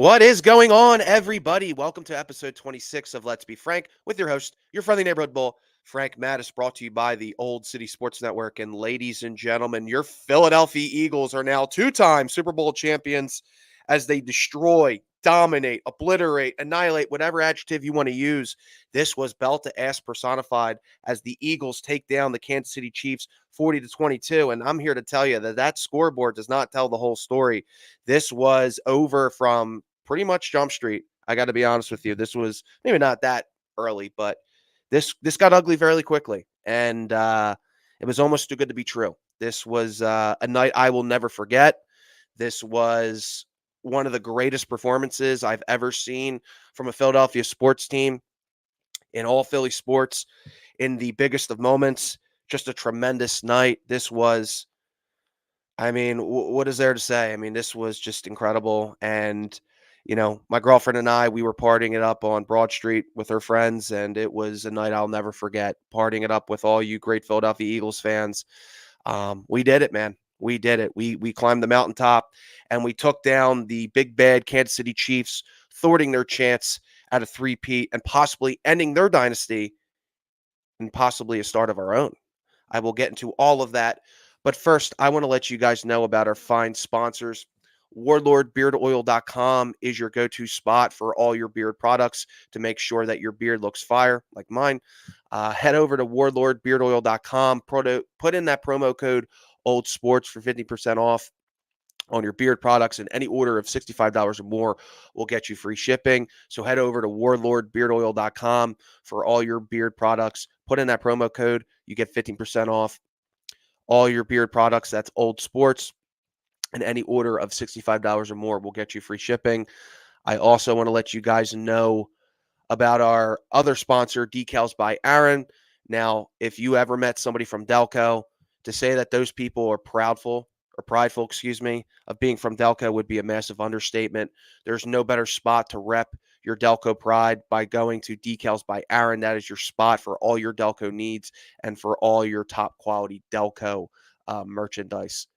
What is going on, everybody? Welcome to episode 26 of Let's Be Frank with your host, your friendly neighborhood bull, Frank Mattis, brought to you by the Old City Sports Network. And ladies and gentlemen, your Philadelphia Eagles are now two-time Super Bowl champions as they destroy, dominate, obliterate, annihilate, whatever adjective you want to use. This was belt to ass personified as the Eagles take down the Kansas City Chiefs 40-22. And I'm here to tell you that scoreboard does not tell the whole story. This was over from pretty much Jump Street. I got to be honest with you. This was maybe not that early, but this got ugly fairly quickly, and it was almost too good to be true. This was a night I will never forget. This was one of the greatest performances I've ever seen from a Philadelphia sports team in all Philly sports in the biggest of moments. Just a tremendous night. This was, I mean, what is there to say? I mean, this was just incredible. And, my girlfriend and I, we were partying it up on Broad Street with her friends, and it was a night I'll never forget. Partying it up with all you great Philadelphia Eagles fans. We did it, man. We did it. We climbed the mountaintop, and we took down the big bad Kansas City Chiefs, thwarting their chance at a three-peat and possibly ending their dynasty and possibly a start of our own. I will get into all of that. But first, I want to let you guys know about our fine sponsors. WarlordBeardOil.com is your go-to spot for all your beard products to make sure that your beard looks fire like mine. Head over to WarlordBeardOil.com. Put in that promo code OldSports for 50% off on your beard products, and any order of $65 or more will get you free shipping. So head over to warlordbeardoil.com for all your beard products. Put in that promo code. You get 15% off all your beard products. That's Old Sports. And any order of $65 or more will get you free shipping. I also want to let you guys know about our other sponsor, Decals by Aaron. Now, if you ever met somebody from Delco, to say that those people are prideful, of being from Delco would be a massive understatement. There's no better spot to rep your Delco pride by going to Decals by Aaron. That is your spot for all your Delco needs and for all your top quality Delco merchandise.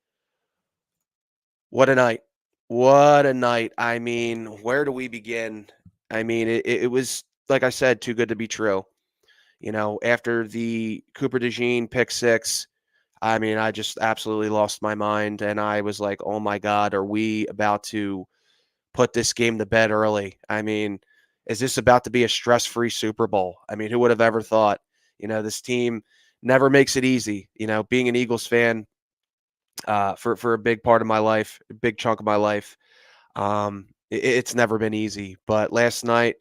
What a night. What a night. I mean, where do we begin? I mean, it was, like I said, too good to be true. After the Cooper DeJean pick six, I mean, I just absolutely lost my mind. And I was like, oh my God, are we about to put this game to bed early? I mean, is this about to be a stress-free Super Bowl? I mean, who would have ever thought? This team never makes it easy. Being an Eagles fan, for a big part of my life, a big chunk of my life. It's never been easy, but last night,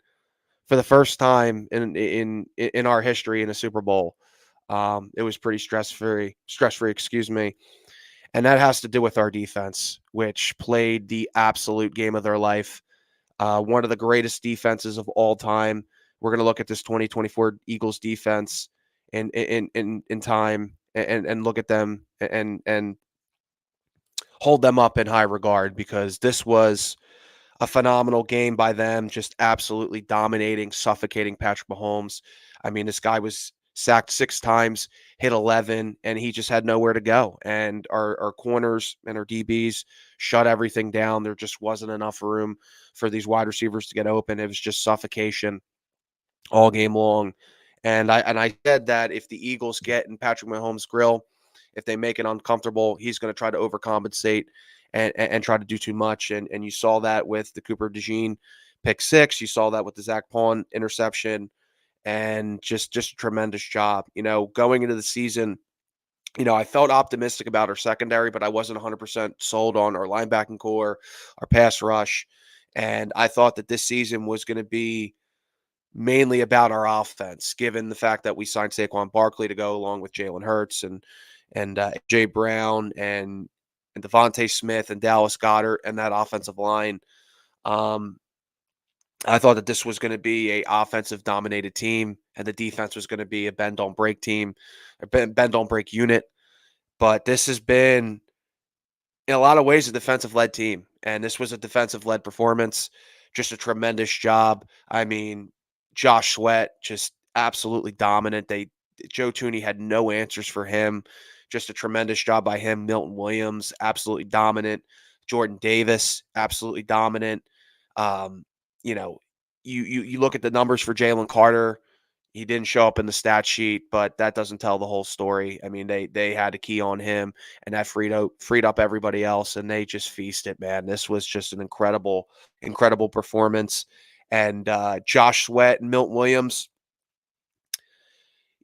for the first time in our history in a Super Bowl, it was pretty stress-free, excuse me. And that has to do with our defense, which played the absolute game of their life. One of the greatest defenses of all time. We're going to look at this 2024 Eagles defense in time and look at them and hold them up in high regard, because this was a phenomenal game by them, just absolutely dominating, suffocating Patrick Mahomes. I mean, this guy was sacked 6 times, hit 11, and he just had nowhere to go. And our corners and our DBs shut everything down. There just wasn't enough room for these wide receivers to get open. It was just suffocation all game long. And I said that if the Eagles get in Patrick Mahomes' grill, if they make it uncomfortable, he's going to try to overcompensate and try to do too much. And you saw that with the Cooper DeJean pick six. You saw that with the Zach Pawn interception, and just a tremendous job. Going into the season, I felt optimistic about our secondary, but I wasn't 100% sold on our linebacking core, our pass rush. And I thought that this season was going to be mainly about our offense, given the fact that we signed Saquon Barkley to go along with Jalen Hurts and Jay Brown and Devontae Smith and Dallas Goedert and that offensive line. I thought that this was going to be a offensive dominated team, and the defense was going to be a bend don't break team, a bend don't break unit. But this has been, in a lot of ways, a defensive led team, and this was a defensive led performance. Just a tremendous job. I mean, Josh Sweat just absolutely dominant. Joe Thuney had no answers for him. Just a tremendous job by him. Milton Williams, absolutely dominant. Jordan Davis, absolutely dominant. Um, you know, you look at the numbers for Jalen Carter. He didn't show up in the stat sheet, but that doesn't tell the whole story. I mean, they had a key on him, and that freed up everybody else, and they just feasted, man. This was just an incredible performance. And Josh Sweat and Milton Williams,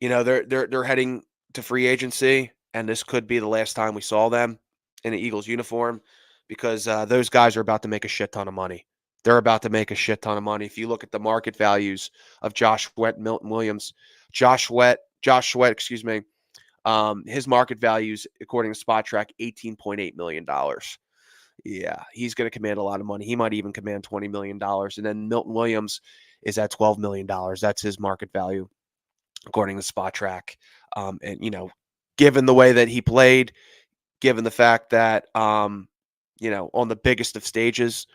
they're heading to free agency, and this could be the last time we saw them in an Eagles uniform because those guys are about to make a shit ton of money. They're about to make a shit ton of money. If you look at the market values of Josh Sweat and Milton Williams, Josh Sweat, excuse me, his market values, according to Spot Track, $18.8 million. Yeah, he's going to command a lot of money. He might even command $20 million. And then Milton Williams is at $12 million. That's his market value according to Spot Track. And given the way that he played, given the fact that on the biggest of stages,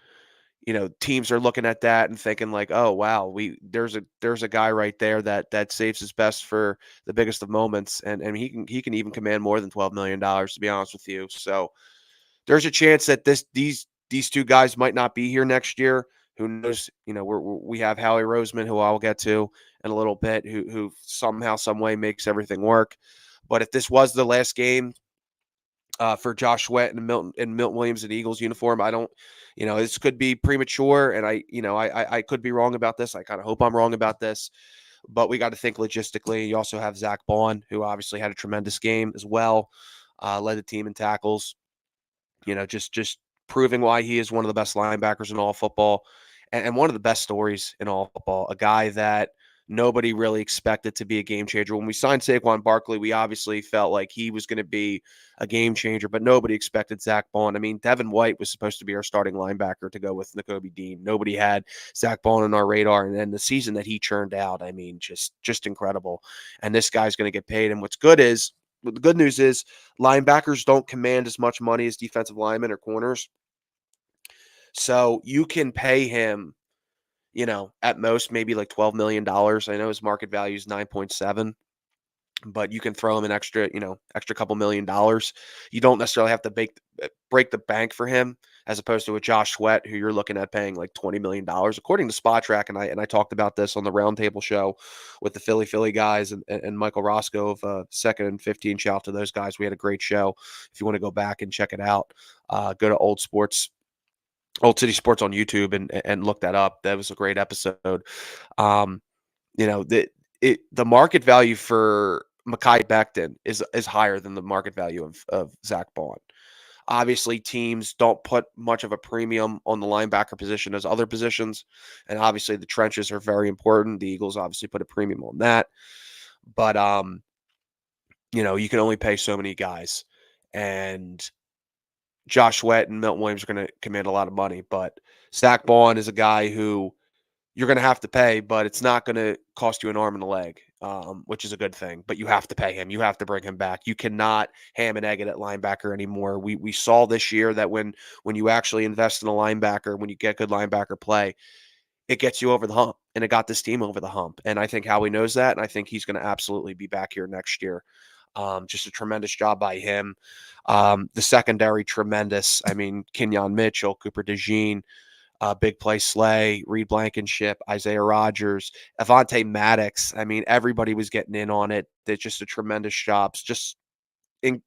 teams are looking at that and thinking like, oh wow, there's a guy right there that saves his best for the biggest of moments, and he can even command more than $12 million, to be honest with you. So there's a chance that these two guys might not be here next year. Who knows? We have Howie Roseman, who I'll get to in a little bit, who somehow, some way makes everything work. But if this was the last game for Josh Sweat and Milton Williams in the Eagles uniform, I don't, this could be premature, and I could be wrong about this. I kind of hope I'm wrong about this, but we got to think logistically. You also have Zach Bond, who obviously had a tremendous game as well, led the team in tackles. Just proving why he is one of the best linebackers in all football and one of the best stories in all football. A guy that nobody really expected to be a game changer. When we signed Saquon Barkley, we obviously felt like he was going to be a game changer, but nobody expected Zach Bond. I mean, Devin White was supposed to be our starting linebacker to go with Nakobe Dean. Nobody had Zach Bond on our radar. And then the season that he churned out, I mean, just incredible. And this guy's going to get paid. And the good news is linebackers don't command as much money as defensive linemen or corners. So you can pay him, at most maybe like $12 million. I know his market value is 9.7, but you can throw him an extra couple $1 million. You don't necessarily have to break the bank for him, as opposed to a Josh Sweat, who you're looking at paying like $20 million, according to Spot Track. And I talked about this on the Roundtable show with the Philly guys and Michael Roscoe of Second and 15. Shout out to those guys. We had a great show. If you want to go back and check it out, go to Old City Sports on YouTube and look that up. That was a great episode. Um, the market value for Mekhi Becton is higher than the market value of Zach Bond. Obviously, teams don't put much of a premium on the linebacker position as other positions, and obviously the trenches are very important. The Eagles obviously put a premium on that, but you can only pay so many guys, and Josh Sweat and Milton Williams are going to command a lot of money, but Zach Bond is a guy who you're going to have to pay, but it's not going to cost you an arm and a leg, which is a good thing. But you have to pay him. You have to bring him back. You cannot ham and egg it at linebacker anymore. We saw this year that when you actually invest in a linebacker, when you get good linebacker play, it gets you over the hump, and it got this team over the hump. And I think Howie knows that, and I think he's going to absolutely be back here next year. Just a tremendous job by him. The secondary, tremendous. I mean, Kenyon Mitchell, Cooper DeJean, Big Play Slay, Reed Blankenship, Isaiah Rogers, Avonte Maddox. I mean, everybody was getting in on it. Did just a tremendous job, just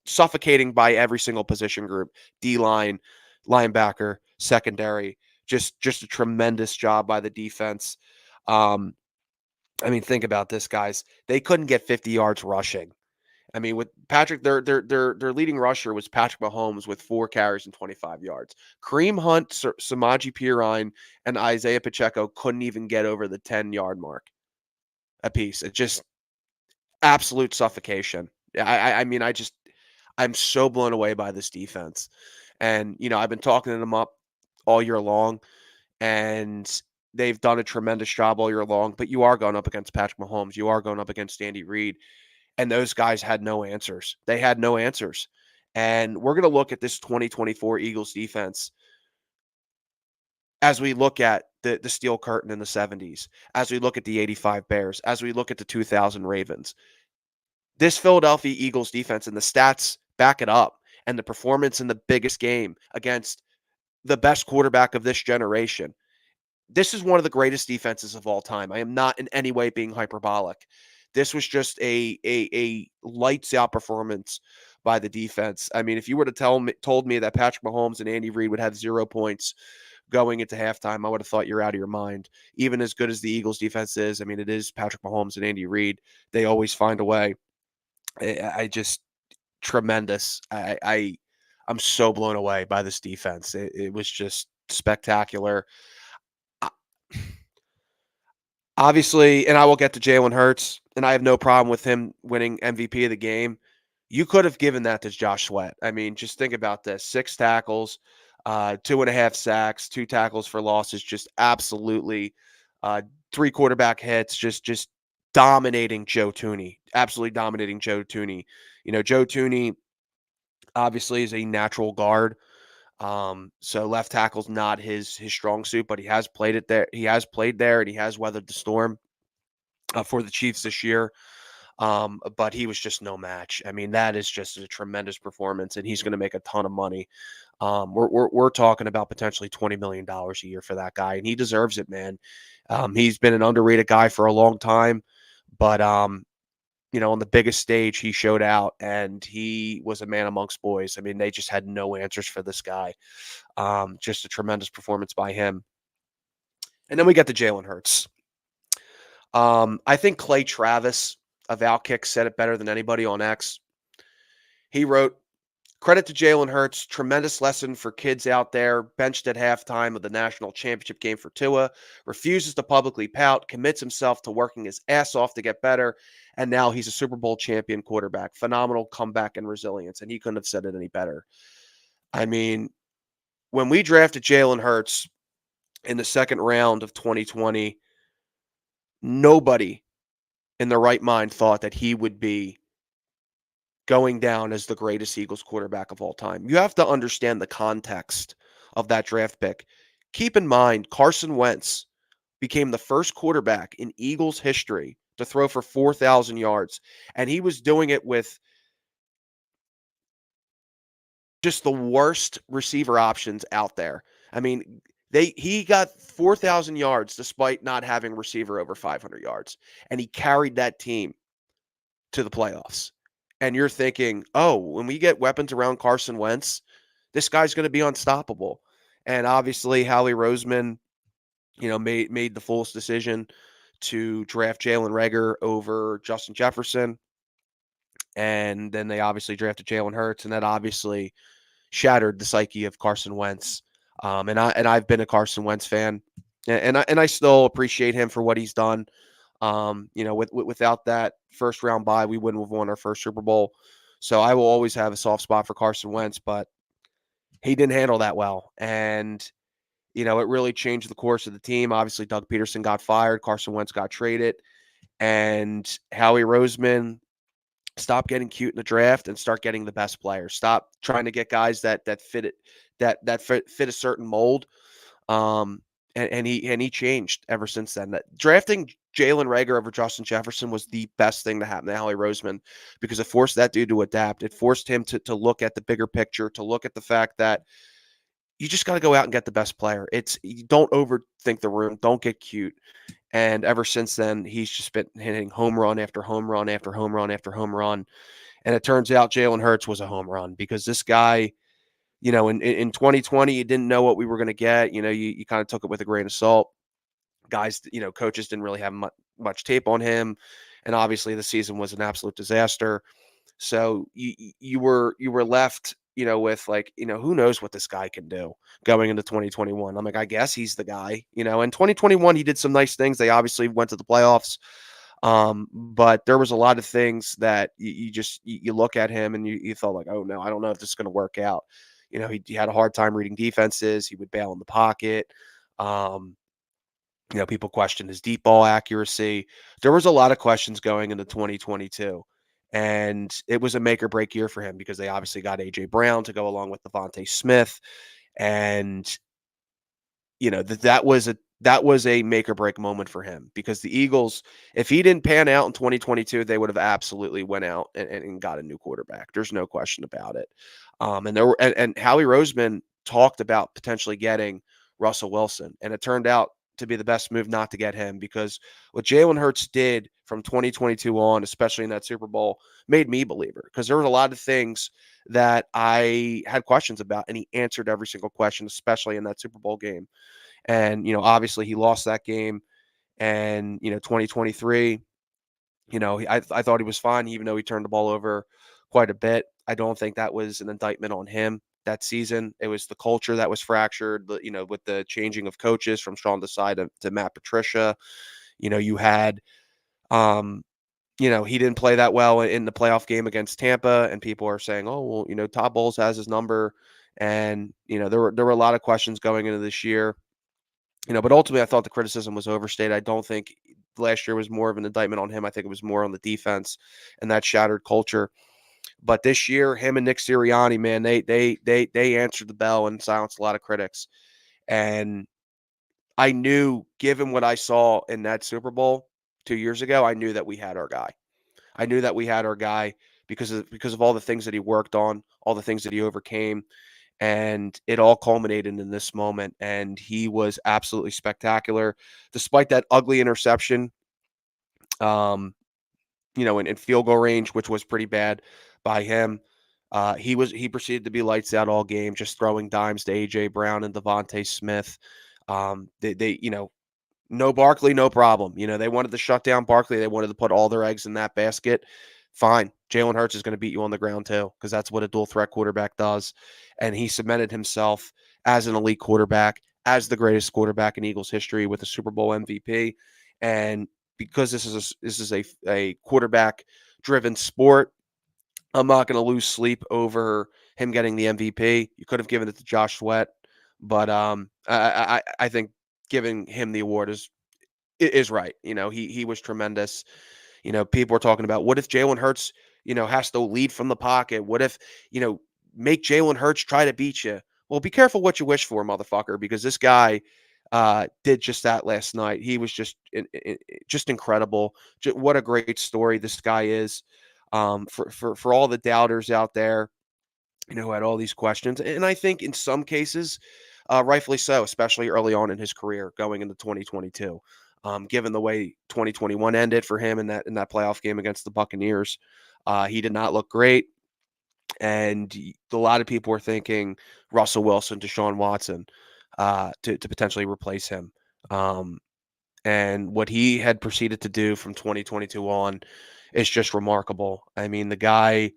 suffocating by every single position group, D-line, linebacker, secondary. Just a tremendous job by the defense. I mean, think about this, guys. They couldn't get 50 yards rushing. I mean, with Patrick, their leading rusher was Patrick Mahomes with 4 carries and 25 yards. Kareem Hunt, Samaje Perine, and Isaiah Pacheco couldn't even get over the 10-yard mark apiece. It just absolute suffocation. I mean, I'm so blown away by this defense. And, I've been talking to them up all year long, and they've done a tremendous job all year long. But you are going up against Patrick Mahomes. You are going up against Andy Reid. And those guys had no answers. They had no answers. And we're going to look at this 2024 Eagles defense as we look at the steel curtain in the 70s, as we look at the 85 Bears, as we look at the 2000 Ravens. This Philadelphia Eagles defense, and the stats back it up, and the performance in the biggest game against the best quarterback of this generation. this is one of the greatest defenses of all time. I am not in any way being hyperbolic. This was just a lights out performance by the defense. I mean, if you were to told me that Patrick Mahomes and Andy Reid would have 0 points going into halftime, I would have thought you're out of your mind. Even as good as the Eagles defense is, I mean, it is Patrick Mahomes and Andy Reid. They always find a way. I just tremendous. I'm so blown away by this defense. It was just spectacular. Uh, Obviously, and I will get to Jalen Hurts, and I have no problem with him winning MVP of the game. You could have given that to Josh Sweat. I mean, just think about this: 6 tackles, 2.5 sacks, 2 tackles for losses, just absolutely 3 quarterback hits, just dominating Joe Tooney, absolutely dominating Joe Tooney. Joe Tooney obviously is a natural guard. So left tackle's not his strong suit, but he has played it there. He has played there, and he has weathered the storm for the Chiefs this year. But he was just no match. I mean, that is just a tremendous performance, and he's going to make a ton of money. We're talking about potentially $20 million a year for that guy, and he deserves it, man. He's been an underrated guy for a long time, but on the biggest stage, he showed out, and he was a man amongst boys. I mean, they just had no answers for this guy. Just a tremendous performance by him. And then we get to Jalen Hurts. I think Clay Travis of Outkick said it better than anybody on X. He wrote, "Credit to Jalen Hurts, tremendous lesson for kids out there, benched at halftime of the national championship game for Tua, refuses to publicly pout, commits himself to working his ass off to get better, and now he's a Super Bowl champion quarterback. Phenomenal comeback and resilience." And he couldn't have said it any better. I mean, when we drafted Jalen Hurts in the second round of 2020, nobody in their right mind thought that he would be going down as the greatest Eagles quarterback of all time. You have to understand the context of that draft pick. Keep in mind, Carson Wentz became the first quarterback in Eagles history to throw for 4,000 yards, and he was doing it with just the worst receiver options out there. I mean, he got 4,000 yards despite not having a receiver over 500 yards, and he carried that team to the playoffs. And you're thinking, oh, when we get weapons around Carson Wentz, this guy's going to be unstoppable. And obviously, Howie Roseman, made the foolish decision to draft Jalen Reagor over Justin Jefferson. And then they obviously drafted Jalen Hurts, and that obviously shattered the psyche of Carson Wentz. I've been a Carson Wentz fan, and I still appreciate him for what he's done. Without that first round bye, we wouldn't have won our first Super Bowl. So I will always have a soft spot for Carson Wentz, but he didn't handle that well. And, it really changed the course of the team. Obviously, Doug Peterson got fired. Carson Wentz got traded. And Howie Roseman stop getting cute in the draft and start getting the best players. Stop trying to get guys that fit it, that fit a certain mold. And he changed ever since then. That drafting Jalen Reagor over Justin Jefferson was the best thing to happen to Howie Roseman, because it forced that dude to adapt. It forced him to look at the bigger picture, to look at the fact that you just got to go out and get the best player. You don't overthink the room. Don't get cute. And ever since then, he's just been hitting home run after home run after home run after home run. And it turns out Jalen Hurts was a home run, because this guy, in 2020, you didn't know what we were going to get. You kind of took it with a grain of salt. Guys, coaches didn't really have much tape on him. And obviously the season was an absolute disaster. So you were left, with like, who knows what this guy can do going into 2021. I'm like, I guess he's the guy. In 2021, he did some nice things. They obviously went to the playoffs. But there was a lot of things that you look at him and you felt like, oh no, I don't know if this is going to work out. He had a hard time reading defenses. He would bail in the pocket. People questioned his deep ball accuracy. There was a lot of questions going into 2022. And it was a make or break year for him, because they obviously got A.J. Brown to go along with Devontae Smith. And, that was a make or break moment for him, because the Eagles, if he didn't pan out in 2022, they would have absolutely went out and got a new quarterback. There's no question about it. And Howie Roseman talked about potentially getting Russell Wilson, and it turned out to be the best move not to get him, because what Jalen Hurts did from 2022 on, especially in that Super Bowl, made me a believer, because there was a lot of things that I had questions about, and he answered every single question, especially in that Super Bowl game. And, obviously he lost that game, and, 2023, I thought he was fine, even though he turned the ball over quite a bit. I don't think that was an indictment on him that season. It was the culture that was fractured, with the changing of coaches from Sean Desai to Matt Patricia. You had, he didn't play that well in the playoff game against Tampa, and people are saying, oh, well, Todd Bowles has his number. And, there were a lot of questions going into this year. But ultimately, I thought the criticism was overstated. I don't think last year was more of an indictment on him. I think it was more on the defense and that shattered culture. But this year, him and Nick Sirianni, man, they answered the bell and silenced a lot of critics. And I knew, given what I saw in that Super Bowl 2 years ago, I knew that we had our guy. I knew that we had our guy because of all the things that he worked on, all the things that he overcame, and it all culminated in this moment. And he was absolutely spectacular, despite that ugly interception. Um, in field goal range, which was pretty bad by him. He proceeded to be lights out all game, just throwing dimes to AJ Brown and Devontae Smith. They no Barkley, no problem. They wanted to shut down Barkley. They wanted to put all their eggs in that basket. Fine. Jalen Hurts is going to beat you on the ground too, because that's what a dual threat quarterback does. And he cemented himself as an elite quarterback, as the greatest quarterback in Eagles history, with a Super Bowl MVP. And because this is a quarterback driven sport, I'm not going to lose sleep over him getting the MVP. You could have given it to Josh Sweat, but I think giving him the award is right. He was tremendous. People are talking about, what if Jalen Hurts, has to lead from the pocket? What if, make Jalen Hurts try to beat you? Well, be careful what you wish for, motherfucker, because this guy did just that last night. He was just incredible. What a great story this guy is. For all the doubters out there, who had all these questions, and I think in some cases, rightfully so, especially early on in his career going into 2022. Given the way 2021 ended for him in that playoff game against the Buccaneers, he did not look great, and a lot of people were thinking Russell Wilson, Deshaun Watson, to potentially replace him. And what he had proceeded to do from 2022 on is just remarkable. I mean, the guy,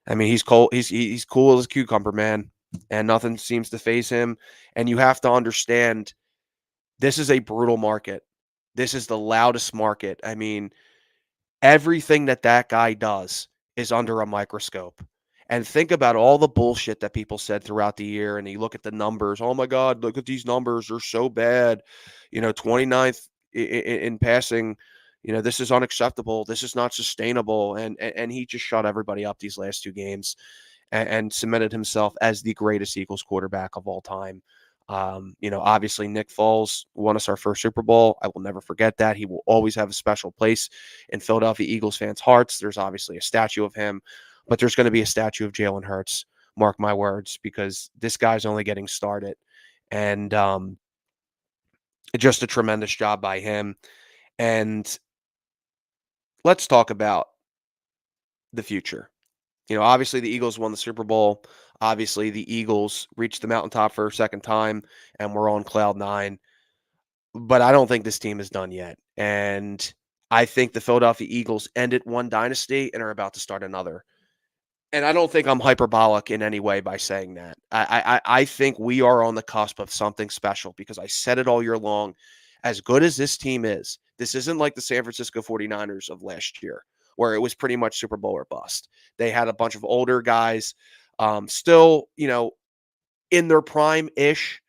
he's cold. He's cool as a cucumber, man, and nothing seems to phase him. And you have to understand, this is a brutal market. This is the loudest market. Everything that guy does is under a microscope. And think about all the bullshit that people said throughout the year. And you look at the numbers. Oh my God, look at these numbers. They're so bad. 29th in passing. This is unacceptable. This is not sustainable. And he just shut everybody up these last two games, and cemented himself as the greatest Eagles quarterback of all time. Obviously Nick Foles won us our first Super Bowl. I will never forget that. He will always have a special place in Philadelphia Eagles fans' hearts. There's obviously a statue of him, but there's going to be a statue of Jalen Hurts. Mark my words, because this guy's only getting started. And just a tremendous job by him. And let's talk about the future. Obviously the Eagles won the Super Bowl. Obviously the Eagles reached the mountaintop for a second time, and we're on cloud nine. But I don't think this team is done yet. And I think the Philadelphia Eagles ended one dynasty and are about to start another. And I don't think I'm hyperbolic in any way by saying that. I think we are on the cusp of something special, because I said it all year long. As good as this team is, this isn't like the San Francisco 49ers of last year, where it was pretty much Super Bowl or bust. They had a bunch of older guys, still, in their prime-ish,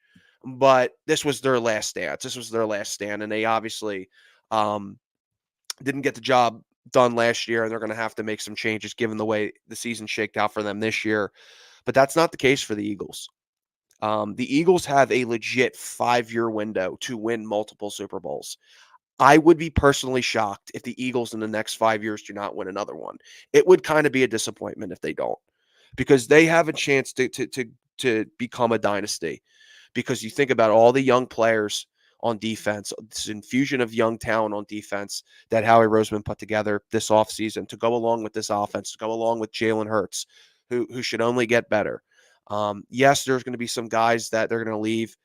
but this was their last dance. This was their last stand, and they obviously didn't get the job done last year, and they're going to have to make some changes given the way the season shaked out for them this year. But that's not the case for the Eagles. The Eagles have a legit 5-year window to win multiple Super Bowls. I would be personally shocked if the Eagles in the next 5 years do not win another one. It would kind of be a disappointment if they don't, because they have a chance to become a dynasty. Because you think about all the young players, on defense, this infusion of young talent on defense that Howie Roseman put together this offseason to go along with this offense, to go along with Jalen Hurts, who should only get better. Yes, there's going to be some guys that they're going to leave.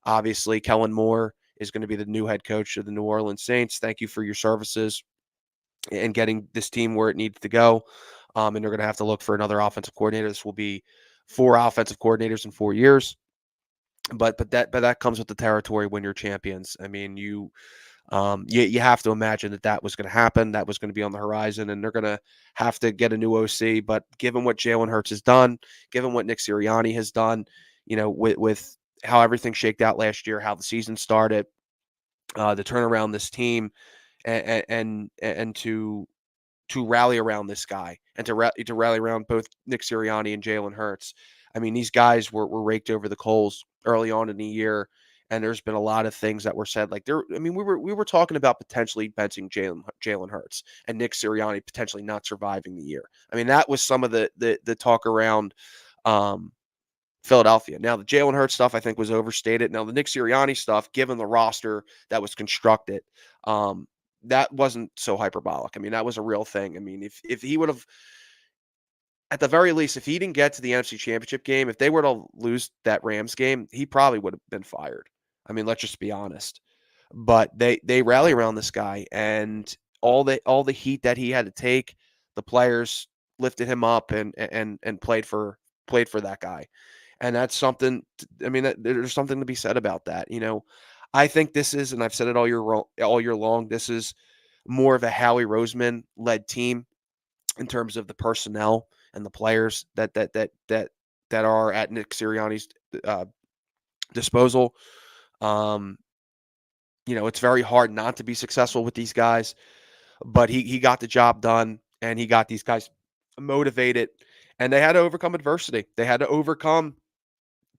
Obviously, Kellen Moore is going to be the new head coach of the New Orleans Saints. Thank you for your services and getting this team where it needs to go. And they're going to have to look for another offensive coordinator. This will be 4 offensive coordinators in 4 years. But that comes with the territory when you're champions. I mean, you have to imagine that was going to happen. That was going to be on the horizon, and they're going to have to get a new OC. But given what Jalen Hurts has done, given what Nick Sirianni has done, with how everything shaked out last year, how the season started, to turn around this team, and to rally around this guy, and to rally around both Nick Sirianni and Jalen Hurts. I mean, these guys were raked over the coals early on in the year, and there's been a lot of things that were said. Like we were talking about potentially benching Jalen Hurts and Nick Sirianni potentially not surviving the year. I mean, that was some of the talk around Philadelphia. Now, the Jalen Hurts stuff I think was overstated. Now, the Nick Sirianni stuff, given the roster that was constructed, that wasn't so hyperbolic. I mean, that was a real thing. I mean, if he would have, at the very least, if he didn't get to the NFC Championship game, if they were to lose that Rams game, he probably would have been fired. I mean, let's just be honest. But they rally around this guy, and all the heat that he had to take, the players lifted him up and played for that guy. And that's something. I mean, there's something to be said about that. I think this is, and I've said it all year long. This is more of a Howie Roseman led team in terms of the personnel and the players that are at Nick Sirianni's disposal. It's very hard not to be successful with these guys, but he got the job done, and he got these guys motivated, and they had to overcome adversity. They had to overcome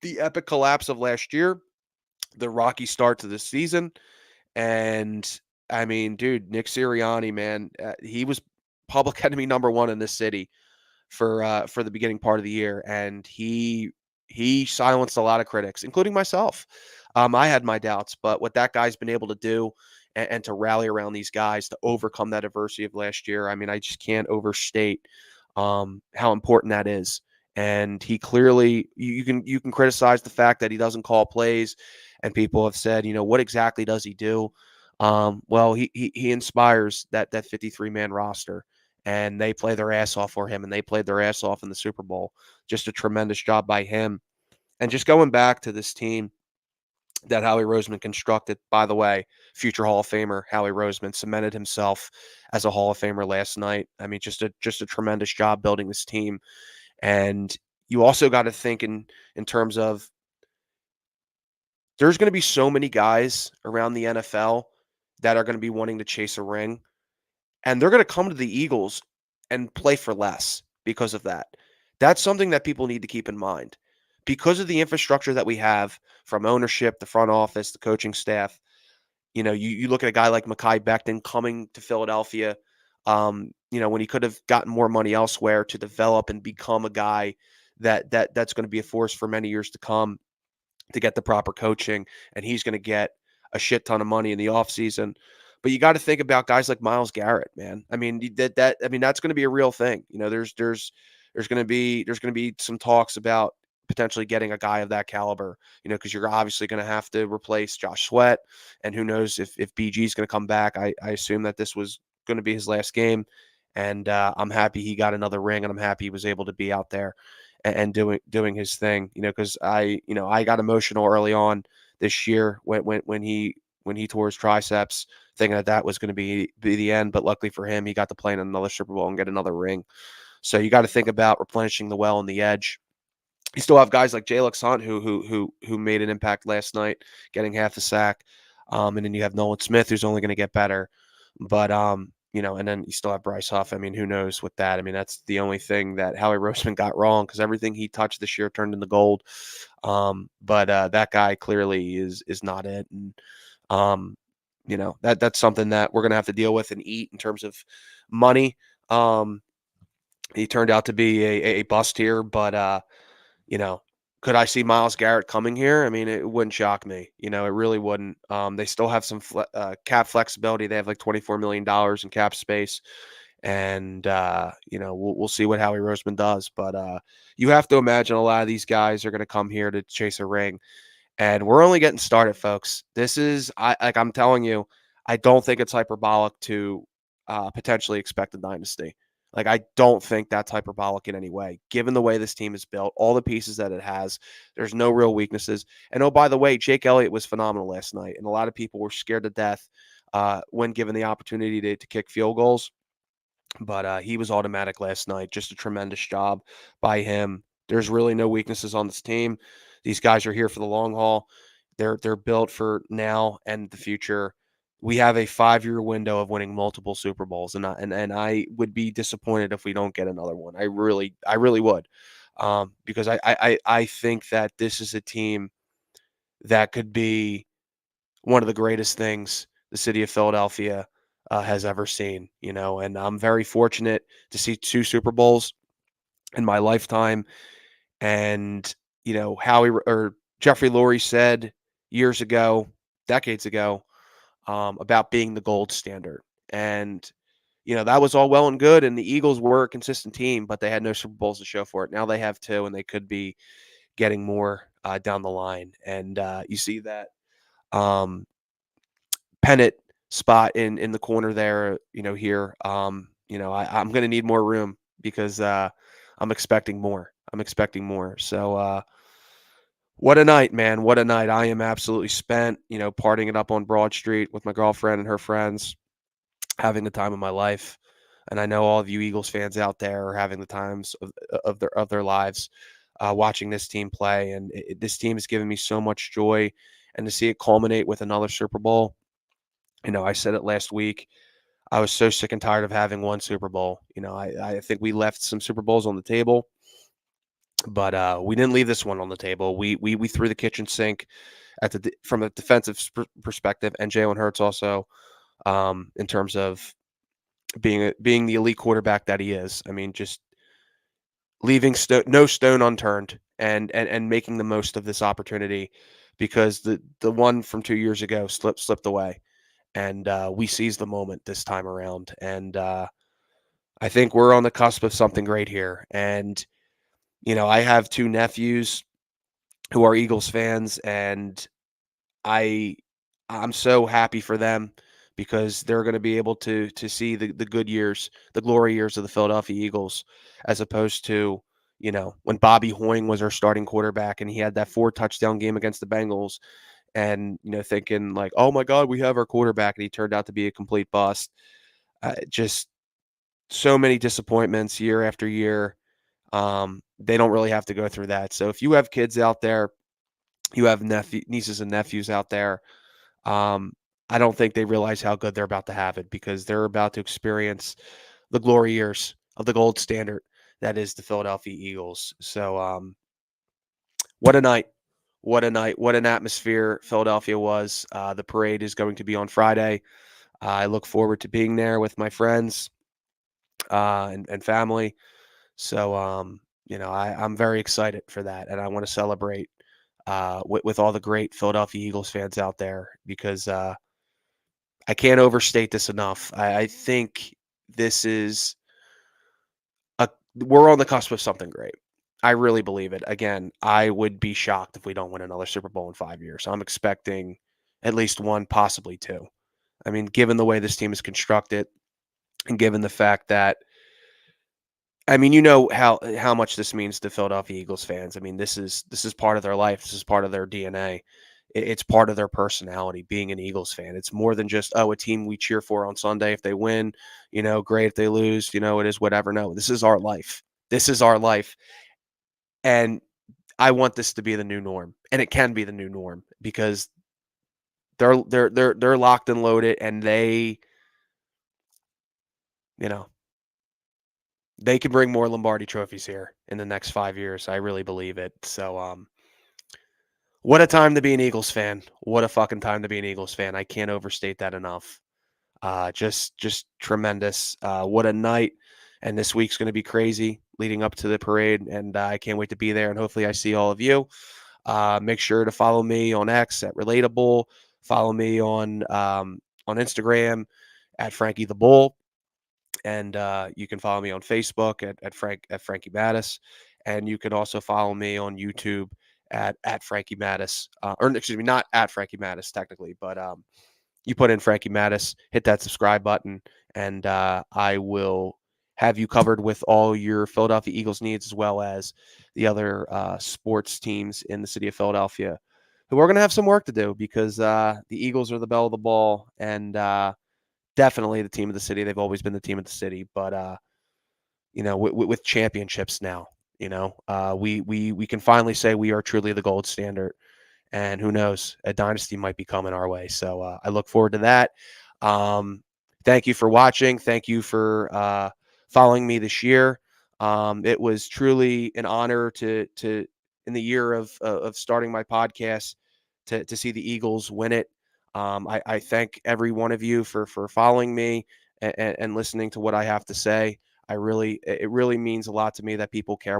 the epic collapse of last year, the rocky start to the season. And I mean, dude, Nick Sirianni, man, he was public enemy number 1 in this city for the beginning part of the year, and he silenced a lot of critics, including myself. I had my doubts, but what that guy's been able to do, and to rally around these guys to overcome that adversity of last year, I mean, I just can't overstate how important that is. And he clearly, you can criticize the fact that he doesn't call plays, and people have said, what exactly does he do? Well, he inspires that 53-man roster, and they play their ass off for him, and they played their ass off in the Super Bowl. Just a tremendous job by him. And just going back to this team that Howie Roseman constructed, by the way, future Hall of Famer Howie Roseman cemented himself as a Hall of Famer last night. I mean, just a tremendous job building this team. And you also got to think in terms of, there's going to be so many guys around the NFL that are going to be wanting to chase a ring, and they're going to come to the Eagles and play for less because of that. That's something that people need to keep in mind. Because of the infrastructure that we have, from ownership, the front office, the coaching staff, you look at a guy like Mekhi Becton coming to Philadelphia, when he could have gotten more money elsewhere to develop and become a guy that's going to be a force for many years to come, to get the proper coaching, and he's going to get a shit ton of money in the offseason. But you got to think about guys like Myles Garrett, man. I mean, that's going to be a real thing. There's going to be some talks about potentially getting a guy of that caliber, because you're obviously going to have to replace Josh Sweat, and who knows if BG is going to come back. I assume that this was going to be his last game, and I'm happy he got another ring, and I'm happy he was able to be out there and doing his thing, because I got emotional early on this year when he tore his triceps, thinking that was going to be the end. But luckily for him, he got to play in another Super Bowl and get another ring. So you got to think about replenishing the well on the edge. You still have guys like Jalen Hunt who made an impact last night, getting half a sack. And then you have Nolan Smith, who's only going to get better. But and then you still have Bryce Huff. I mean, who knows with that? I mean, that's the only thing that Howie Roseman got wrong, because everything he touched this year turned into gold. But that guy clearly is not it. And that's something that we're going to have to deal with and eat in terms of money. He turned out to be a bust here, but Could I see Myles Garrett coming here? I mean, it wouldn't shock me. It really wouldn't. They still have some cap flexibility. They have like $24 million in cap space, and we'll see what Howie Roseman does. But you have to imagine a lot of these guys are going to come here to chase a ring, and we're only getting started, folks. This is I'm telling you, I don't think it's hyperbolic to potentially expect a dynasty. Like, I don't think that's hyperbolic in any way. Given the way this team is built, all the pieces that it has, there's no real weaknesses. And oh, by the way, Jake Elliott was phenomenal last night, and a lot of people were scared to death when given the opportunity to kick field goals. But he was automatic last night. Just a tremendous job by him. There's really no weaknesses on this team. These guys are here for the long haul. They're built for now and the future. We have a 5-year window of winning multiple Super Bowls, and I would be disappointed if we don't get another one. I really would, because I think that this is a team that could be one of the greatest things the city of Philadelphia has ever seen. And I'm very fortunate to see 2 Super Bowls in my lifetime. And Jeffrey Lurie said years ago, decades ago, about being the gold standard. And that was all well and good. And the Eagles were a consistent team, but they had no Super Bowls to show for it. Now they have 2, and they could be getting more down the line. And you see that pennant spot in the corner there, here. I'm going to need more room because I'm expecting more. So what a night, man. What a night. I am absolutely spent, partying it up on Broad Street with my girlfriend and her friends, having the time of my life. And I know all of you Eagles fans out there are having the times of their lives watching this team play. And this team has given me so much joy. And to see it culminate with another Super Bowl, I said it last week. I was so sick and tired of having one Super Bowl. I think we left some Super Bowls on the table, but we didn't leave this one on the table. We threw the kitchen sink from a defensive perspective, and Jalen Hurts also, in terms of being the elite quarterback that he is. I mean, just leaving no stone unturned and making the most of this opportunity, because the one from 2 years ago slipped away. And we seized the moment this time around. And I think we're on the cusp of something great here. And, I have 2 nephews who are Eagles fans, and I'm so happy for them, because they're going to be able to see the good years, the glory years of the Philadelphia Eagles, as opposed to, when Bobby Hoying was our starting quarterback and he had that 4-touchdown game against the Bengals, and thinking like, oh my God, we have our quarterback, and he turned out to be a complete bust. Just so many disappointments year after year. They don't really have to go through that. So if you have kids out there, you have nieces and nephews out there, I don't think they realize how good they're about to have it, because they're about to experience the glory years of the gold standard that is the Philadelphia Eagles. So what a night. What a night. What an atmosphere Philadelphia was. The parade is going to be on Friday. I look forward to being there with my friends and family. So, I'm very excited for that. And I want to celebrate with all the great Philadelphia Eagles fans out there, because I can't overstate this enough. I think this is we're on the cusp of something great. I really believe it. Again, I would be shocked if we don't win another Super Bowl in 5 years. I'm expecting at least 1, possibly 2. I mean, given the way this team is constructed, and given the fact that, I mean, how much this means to Philadelphia Eagles fans. I mean, this is part of their life. This is part of their DNA. It's part of their personality, being an Eagles fan. It's more than just, a team we cheer for on Sunday. If they win, great. If they lose, it is whatever. No, this is our life. This is our life. And I want this to be the new norm. And it can be the new norm, because they're locked and loaded, and they, they can bring more Lombardi trophies here in the next 5 years. I really believe it. So, what a time to be an Eagles fan. What a fucking time to be an Eagles fan. I can't overstate that enough. Just tremendous. What a night. And this week's going to be crazy leading up to the parade, and I can't wait to be there. And hopefully, I see all of you. Make sure to follow me on X at Relatable. Follow me on Instagram at Frankie the Bull, and you can follow me on Facebook at Frankie Mattis, and you can also follow me on YouTube at Frankie Mattis, or excuse me, not at Frankie Mattis technically, but you put in Frankie Mattis, hit that subscribe button, and I will have you covered with all your Philadelphia Eagles needs, as well as the other sports teams in the city of Philadelphia, who are going to have some work to do, because the Eagles are the belle of the ball, and definitely the team of the city. They've always been the team of the city, but with championships now, we can finally say we are truly the gold standard. And who knows, a dynasty might be coming our way. So I look forward to that. Thank you for watching. Thank you for following me this year. It was truly an honor to in the year of starting my podcast to see the Eagles win it. I thank every one of you for following me and listening to what I have to say. It really means a lot to me that people care